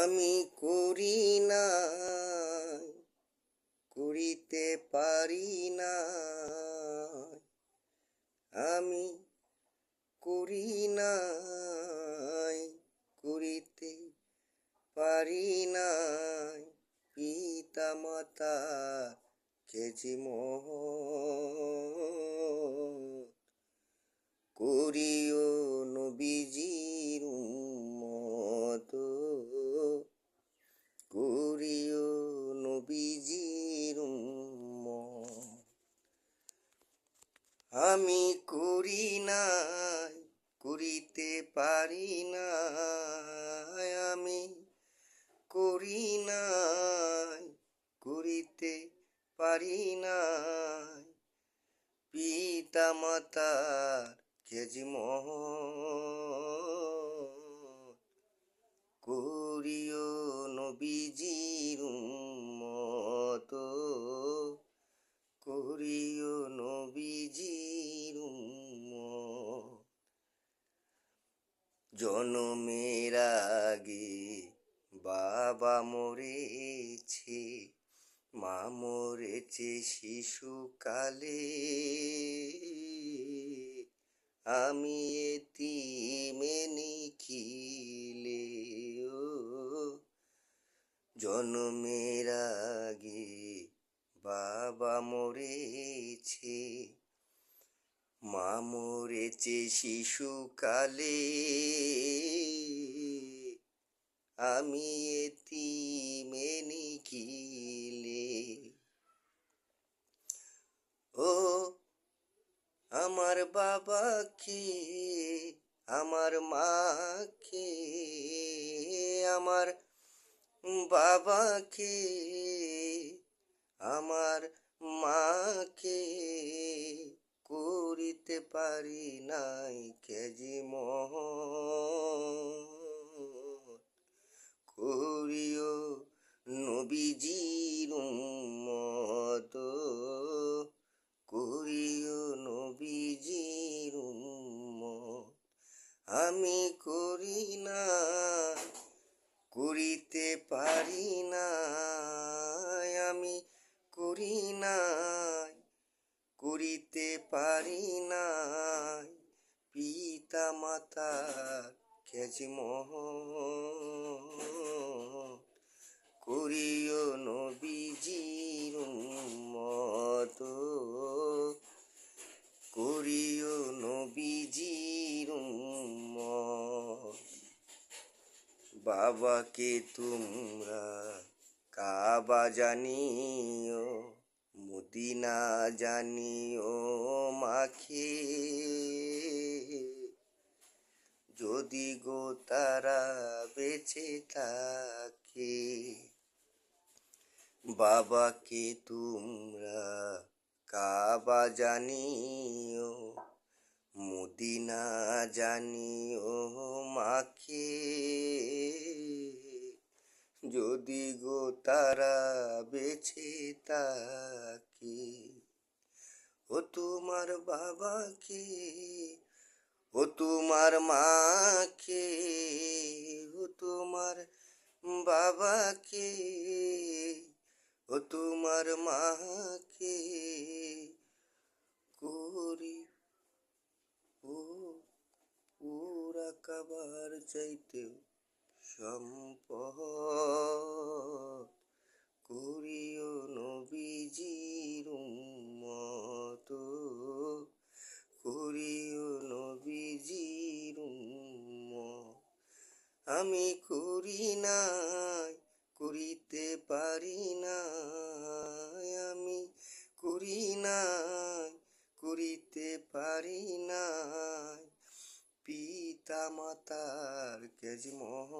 আমি করি নাই, করিতে পারি নাই। আমি করি নাই, করিতে পারি নাই। পিতা মাতা কেজি মোহ করিও নবীজির উম্মত, করিও নবীজির উম্মত। আমি করি নাই, করিতে পারি নাই। আমি করি নাই, করিতে পারি নাই। পিতা মাতার খেজমত করিও নবীজির উম্মত, করিও নবীজির উম্মত। জনমের আগে বাবা মরেছে, মা মরেছে শিশুকালে। আমি এতিমে নিখিলে, ও জনমের আগে বাবা মরেছে, মা মরেছে শিশুকালে। আমি এতিমে নিখিলে, ও আমার বাবাকে, আমার মাকে, আমার বাবাকে, আমার মাকে করিতে পারি নাই খেজমত, করিও নবীজির উম্মত, করিও নবীজির উম্মত। আমি করি নাই, করিতে পারি নাই। আমি করি নাই, করিতে পারি নাই। পিতা মাতার খেজমত করিও নবীজির উম্মত, করিও নবীজির উম্মত। বাবাকে তোমরা কাবা জানিও, মদিনা জানিও মাকে। যদি গো তারা বেঁচে থাকে, বাবাকে তোমরা কাবা জানিও, মদিনা জানিও মাকে। যদি গো তারা বেঁচে থাকে, ও তোমার বাবাকে, ও তোমার মাকে, ও তোমার বাবাকে, ও তোমার মাকে করি ও পুরা কাবার চাইতেও সম্পদ, করিও নবীজির উম্মত, করিও নবীজির উম্মত। আমি করি নাই, করিতে পারি নাই। আমি করি নাই, করিতে পারি নাই। পিতা মাতার খেজমত